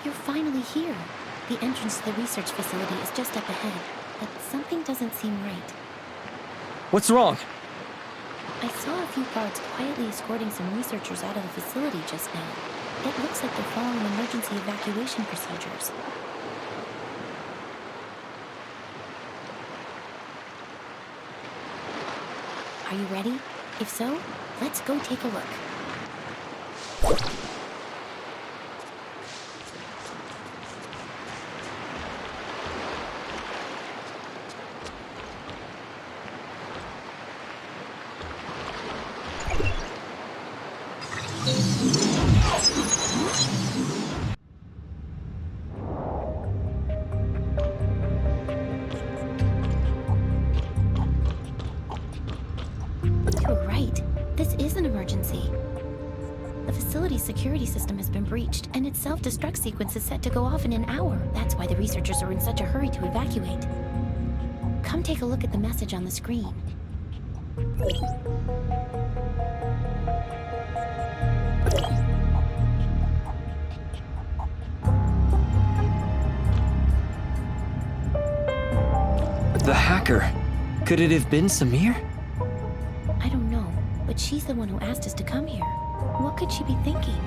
You're finally here. The entrance to the research facility is just up ahead, but something doesn't seem right. What's wrong? I saw a few guards quietly escorting some researchers out of the facility just now. It looks like they're following emergency evacuation procedures. Are you ready? If so, let's go take a look. You're right. This is an emergency. The facility's security system has been breached, and its self-destruct sequence is set to go off in an hour. That's why the researchers are in such a hurry to evacuate. Come take a look at the message on the screen. The hacker. Could it have been Samir? I don't know, but she's the one who asked us to come here. What could she be thinking?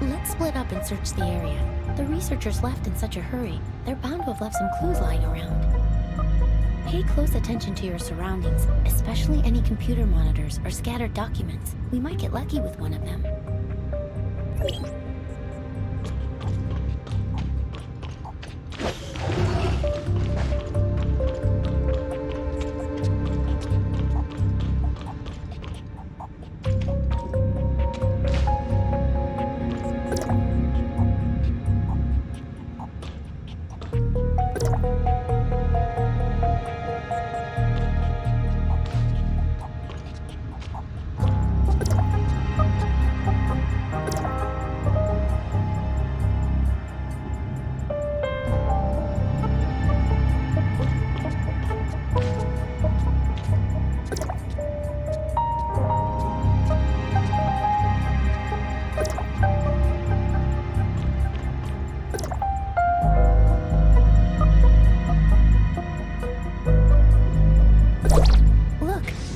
Let's split up and search the area. The researchers left in such a hurry, they're bound to have left some clues lying around. Pay close attention to your surroundings, especially any computer monitors or scattered documents. We might get lucky with one of them.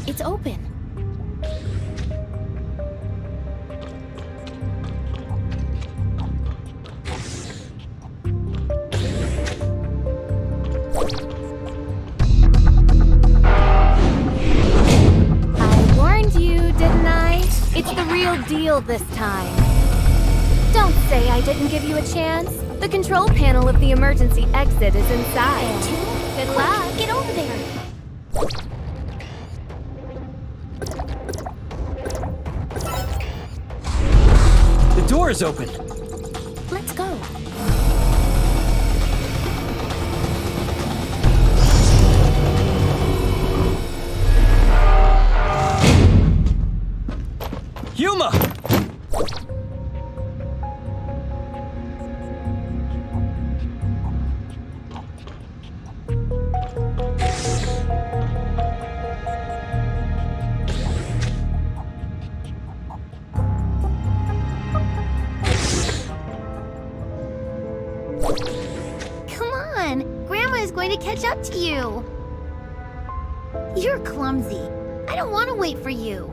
It's open. I warned you, didn't I? It's the real deal this time. Don't say I didn't give you a chance. The control panel of the emergency exit is inside. Good luck. Get over there. The door is open. Let's go. Yuma! Come on! Grandma is going to catch up to you! You're clumsy. I don't want to wait for you.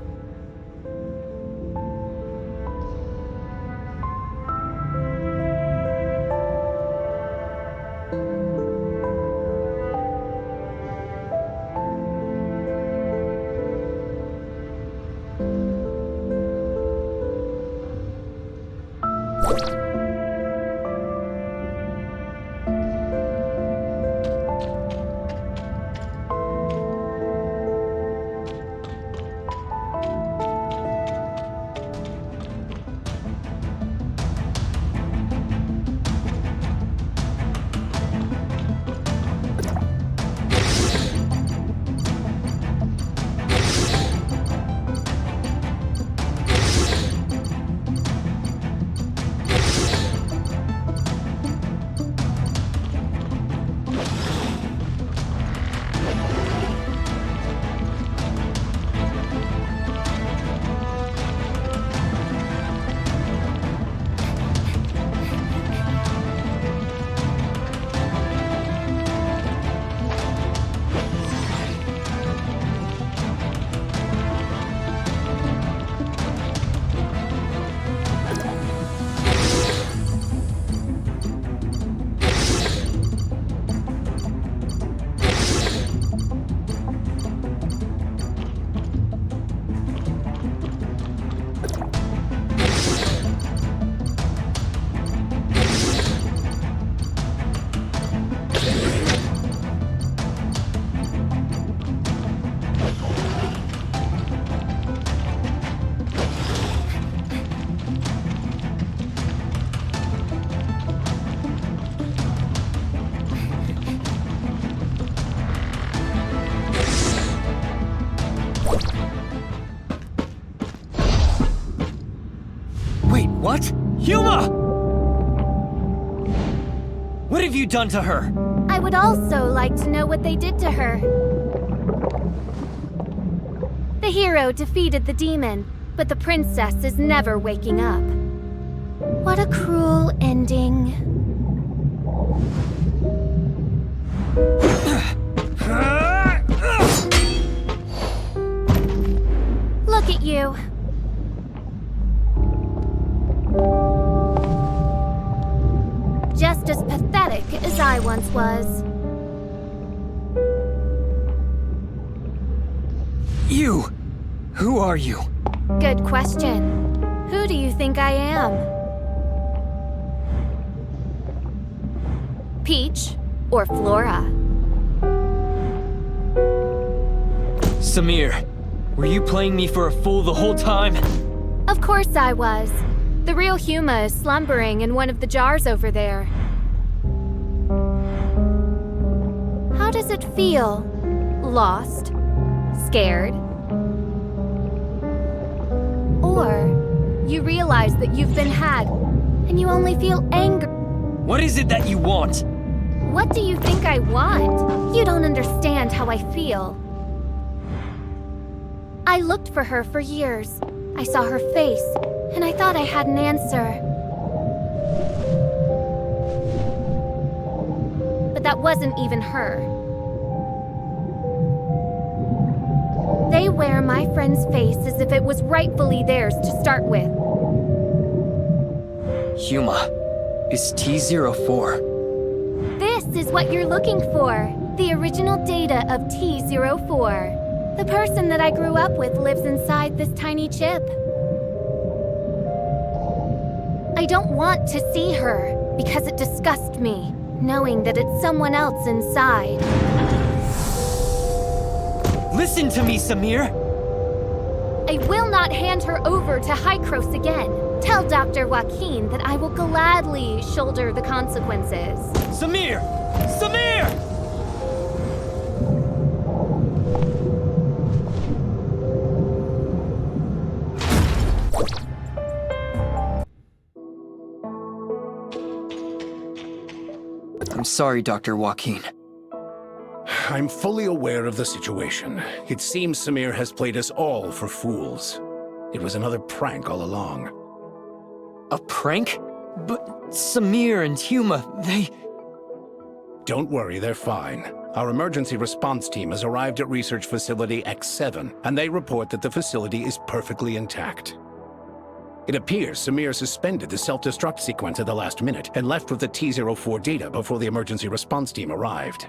What? Huma! What have you done to her? I would also like to know what they did to her. The hero defeated the demon, but the princess is never waking up. What a cruel ending. Look at you. Just as pathetic as I once was. You! Who are you? Good question. Who do you think I am? Peach or Flora? Samir, were you playing me for a fool the whole time? Of course I was. The real Huma is slumbering in one of the jars over there. How does it feel? Lost? Scared? Or you realize that you've been had, and you only feel anger. What is it that you want? What do you think I want? You don't understand how I feel. I looked for her for years. I saw her face, and I thought I had an answer. But that wasn't even her. They wear my friend's face as if it was rightfully theirs to start with. Huma, is T-04. This is what you're looking for. The original data of T-04. The person that I grew up with lives inside this tiny chip. I don't want to see her because it disgusts me, knowing that it's someone else inside. Listen to me, Samir! I will not hand her over to Hykros again. Tell Dr. Joaquin that I will gladly shoulder the consequences. Samir! Samir! I'm sorry, Dr. Joaquin. I'm fully aware of the situation. It seems Samir has played us all for fools. It was another prank all along. A prank? But Samir and Huma, they... Don't worry, they're fine. Our emergency response team has arrived at research facility X-7, and they report that the facility is perfectly intact. It appears Samir suspended the self-destruct sequence at the last minute and left with the T-04 data before the emergency response team arrived.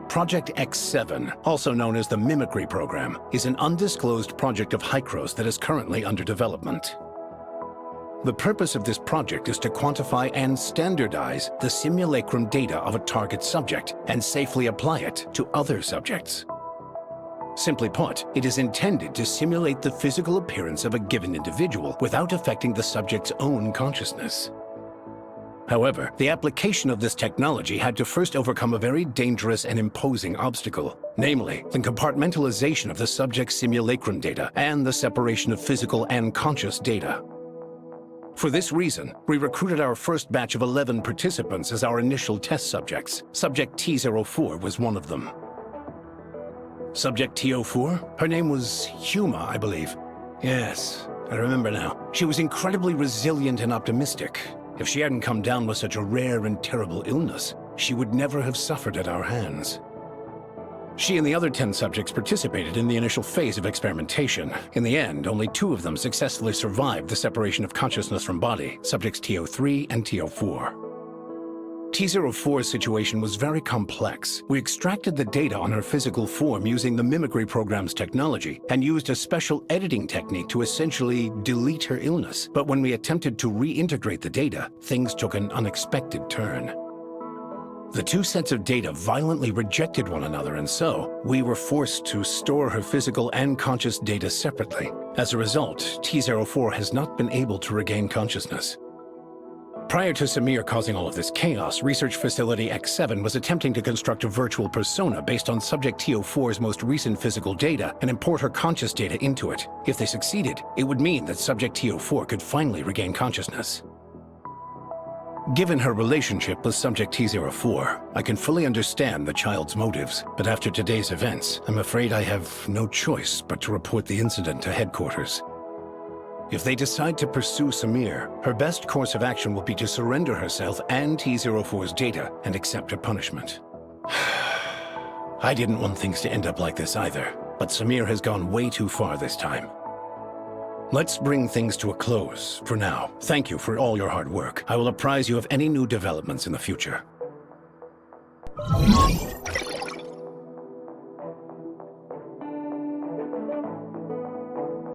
Project X-7, also known as the Mimicry Program, is an undisclosed project of Hykros that is currently under development. The purpose of this project is to quantify and standardize the simulacrum data of a target subject and safely apply it to other subjects. Simply put, it is intended to simulate the physical appearance of a given individual without affecting the subject's own consciousness. However, the application of this technology had to first overcome a very dangerous and imposing obstacle, namely the compartmentalization of the subject's simulacrum data and the separation of physical and conscious data. For this reason, we recruited our first batch of 11 participants as our initial test subjects. Subject T04 was one of them. Subject T04? Her name was Huma, I believe. Yes, I remember now. She was incredibly resilient and optimistic. If she hadn't come down with such a rare and terrible illness, she would never have suffered at our hands. She and the other 10 subjects participated in the initial phase of experimentation. In the end, only 2 of them successfully survived the separation of consciousness from body, subjects T03 and T04. T04's situation was very complex. We extracted the data on her physical form using the mimicry program's technology and used a special editing technique to essentially delete her illness. But when we attempted to reintegrate the data, things took an unexpected turn. The 2 sets of data violently rejected one another, and so we were forced to store her physical and conscious data separately. As a result, T04 has not been able to regain consciousness. Prior to Samir causing all of this chaos, Research Facility X-7 was attempting to construct a virtual persona based on Subject T04's most recent physical data and import her conscious data into it. If they succeeded, it would mean that Subject T04 could finally regain consciousness. Given her relationship with Subject T04, I can fully understand the child's motives, but after today's events, I'm afraid I have no choice but to report the incident to headquarters. If they decide to pursue Samir, her best course of action will be to surrender herself and T04's data and accept her punishment. I didn't want things to end up like this either, but Samir has gone way too far this time. Let's bring things to a close for now. Thank you for all your hard work. I will apprise you of any new developments in the future.